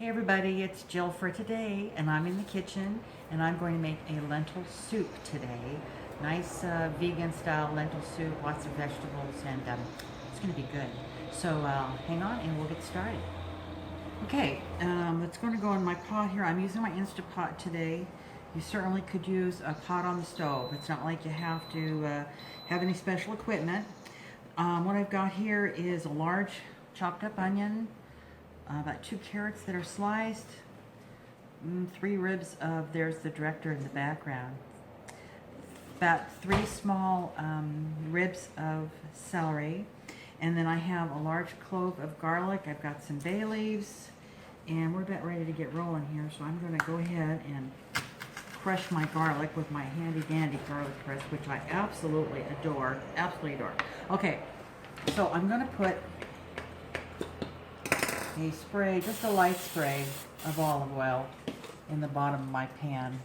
Hey everybody, it's Jill for today, and I'm in the kitchen, and I'm going to make a lentil soup today. Nice vegan style lentil soup, lots of vegetables, and it's going to be good. So hang on and we'll get started. Okay, it's going to go in my pot here. I'm using my Instapot today. You certainly could use a pot on the stove. It's not like you have to have any special equipment. What I've got here is a large chopped up onion, about 2 carrots that are sliced, 3 ribs of, there's the director in the background, about 3 small ribs of celery, and then I have a large clove of garlic. I've got some bay leaves, and we're about ready to get rolling here, so I'm going to go ahead and crush my garlic with my handy dandy garlic press, which I absolutely adore, Okay, so I'm going to put a spray, just a light spray of olive oil in the bottom of my pan.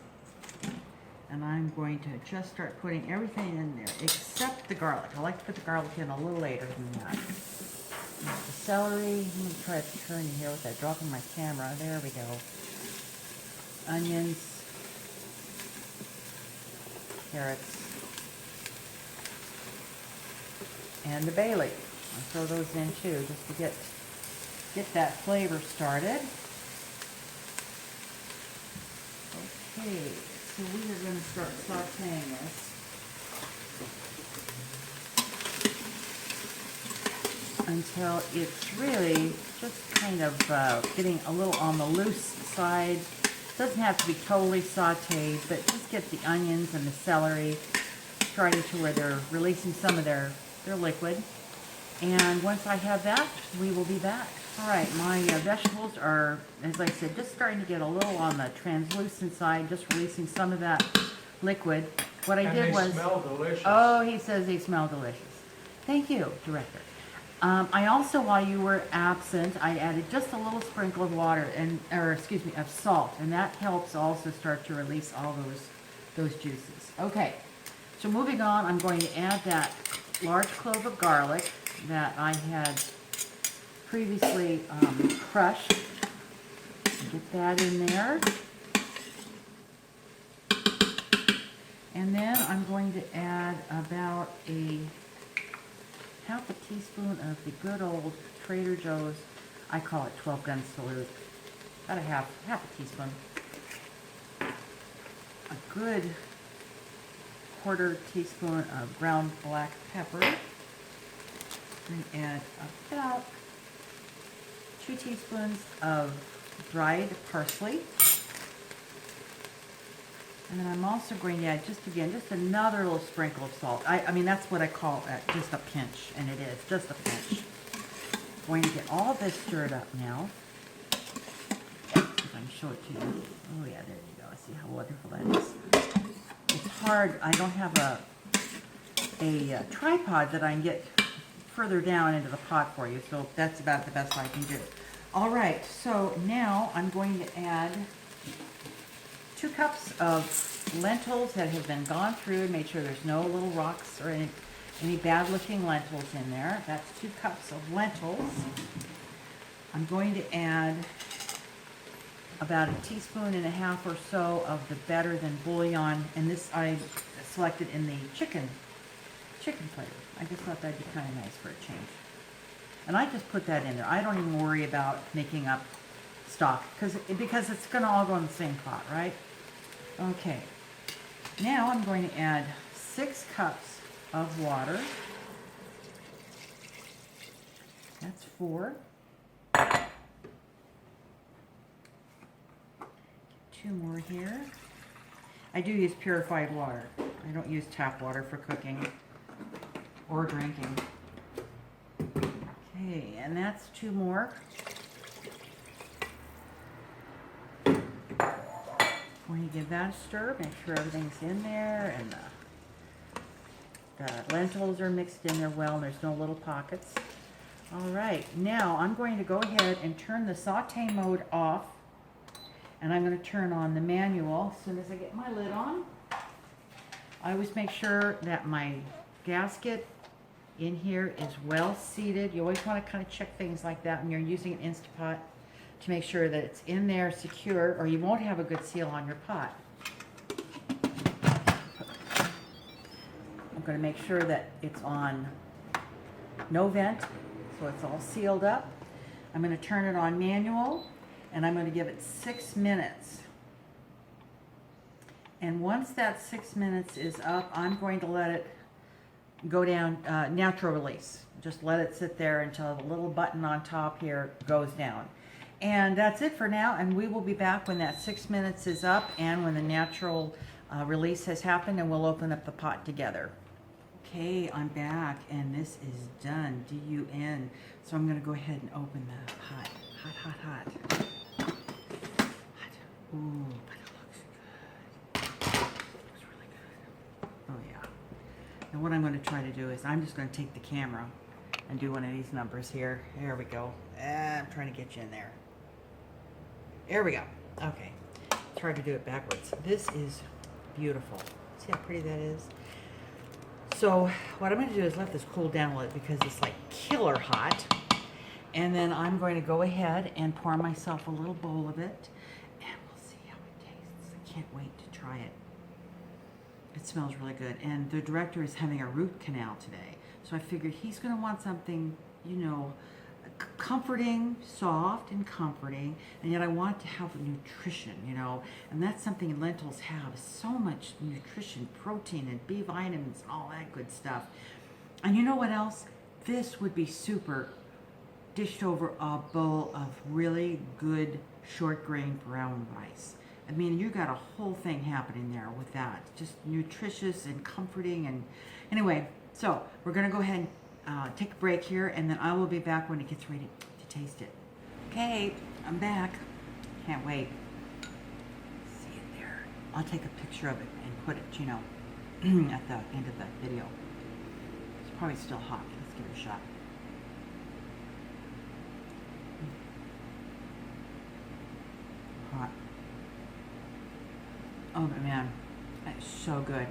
And I'm going to just start putting everything in there except the garlic. I like to put the garlic in a little later than that. The celery, I'm going to try to turn you here without dropping my camera. There we go. Onions, carrots, and the bay leaf. I'll throw those in too just to get that flavor started. Okay, so we are going to start sauteing this until it's really just kind of getting a little on the loose side. Doesn't have to be totally sauteed, but just get the onions and the celery starting to where they're releasing some of their liquid. And once I have that, we will be back. All right, my vegetables are, as I said, just starting to get a little on the translucent side, just releasing some of that liquid. What I did was... they smell delicious. Oh, he says they smell delicious. Thank you, Director. I also, while you were absent, I added just a little sprinkle of water, of salt, and that helps also start to release all those juices. Okay, so moving on, I'm going to add that large clove of garlic that I had previously crushed. Get that in there. And then I'm going to add about half a teaspoon of the good old Trader Joe's, I call it 12 gun salute. About half a teaspoon. A good 1/4 teaspoon of ground black pepper. And add about 2 teaspoons of dried parsley. And then I'm also going to add, just another little sprinkle of salt. I mean, that's what I call just a pinch, and it is, just a pinch. Going to get all of this stirred up now. If I can show it to you. Oh yeah, there you go. See how wonderful that is. It's hard, I don't have a tripod that I can get further down into the pot for you, so that's about the best I can do. All right, so now I'm going to add 2 cups of lentils that have been gone through and made sure there's no little rocks or any bad looking lentils in there. That's 2 cups of lentils. I'm going to add about 1.5 teaspoons or so of the Better Than Bouillon, and this I selected in the chicken flavor. I just thought that'd be kind of nice for a change. And I just put that in there. I don't even worry about making up stock because it's going to all go in the same pot, right? Okay. Now I'm going to add 6 cups of water. That's 4. 2 more here. I do use purified water. I don't use tap water for cooking or drinking. Okay, and that's 2 more. Going to give that a stir, make sure everything's in there, and the lentils are mixed in there well, and there's no little pockets. All right, now I'm going to go ahead and turn the saute mode off, and I'm going to turn on the manual as soon as I get my lid on. I always make sure that my gasket in here is well seated. You always want to kind of check things like that when you're using an Instapot. to make sure that it's in there secure, or you won't have a good seal on your pot. I'm going to make sure that it's on no vent, so it's all sealed up. I'm going to turn it on manual, and I'm going to give it 6 minutes. And once that 6 minutes is up, I'm going to let it go down natural release. Just let it sit there until the little button on top here goes down. And that's it for now, and we will be back when that 6 minutes is up and when the natural release has happened, and we'll open up the pot together. Okay, I'm back, and this is done, D-U-N. So I'm going to go ahead and open the pot. Hot, hot, hot. Hot. Ooh, but it looks good. It looks really good. Oh, yeah. And what I'm going to try to do is I'm just going to take the camera and do one of these numbers here. There we go. I'm trying to get you in there. There we go. Okay. Try to do it backwards. This is beautiful. See how pretty that is? So what I'm going to do is let this cool down a little because it's like killer hot. And then I'm going to go ahead and pour myself a little bowl of it. And we'll see how it tastes. I can't wait to try it. It smells really good. And the director is having a root canal today. So I figured he's going to want something, you know, comforting, soft and comforting, and yet I want to have nutrition, you know, and that's something lentils have, so much nutrition, protein and B vitamins and all that good stuff. And you know what else? This would be super dished over a bowl of really good short grain brown rice. I mean, you got a whole thing happening there with that, just nutritious and comforting. And anyway, so we're going to go ahead and take a break here, and then I will be back when it gets ready to taste it. Okay, I'm back. Can't wait. See it there. I'll take a picture of it and put it, you know, at the end of the video. It's probably still hot. Let's give it a shot. Hot. Oh man, it's so good.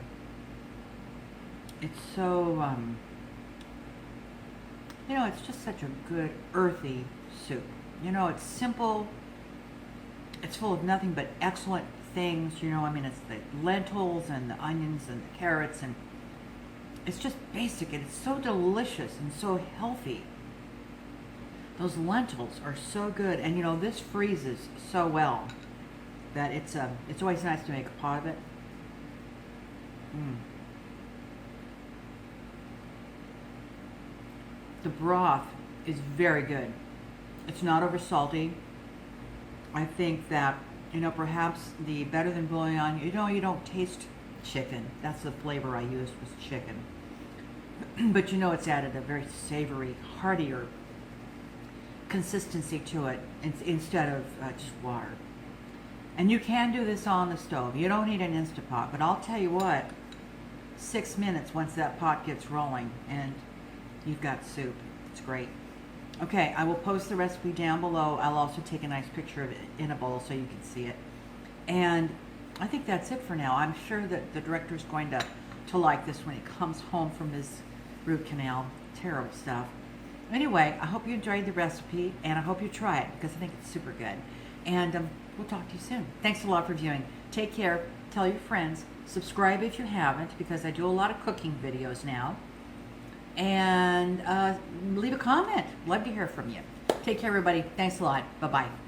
It's so you know, it's just such a good earthy soup. You know, it's simple. It's full of nothing but excellent things. You know, I mean, it's the lentils and the onions and the carrots, and it's just basic, and it's so delicious and so healthy. Those lentils are so good, and you know, this freezes so well that it's always nice to make a pot of it. The broth is very good. It's not over salty. I think that, you know, perhaps the better than bouillon, you know, you don't taste chicken. That's the flavor I used, was chicken. But you know, it's added a very savory, heartier consistency to it instead of just water. And you can do this on the stove. You don't need an Instapot, but I'll tell you what, 6 minutes once that pot gets rolling, and you've got soup. It's great. Okay, I will post the recipe down below. I'll also take a nice picture of it in a bowl so you can see it. And I think that's it for now. I'm sure that the director's going to like this when he comes home from his root canal. Terrible stuff. Anyway, I hope you enjoyed the recipe, and I hope you try it because I think it's super good. And we'll talk to you soon. Thanks a lot for viewing. Take care. Tell your friends. Subscribe if you haven't, because I do a lot of cooking videos now. And leave a comment. Love to hear from you. Take care, everybody. Thanks a lot. Bye-bye.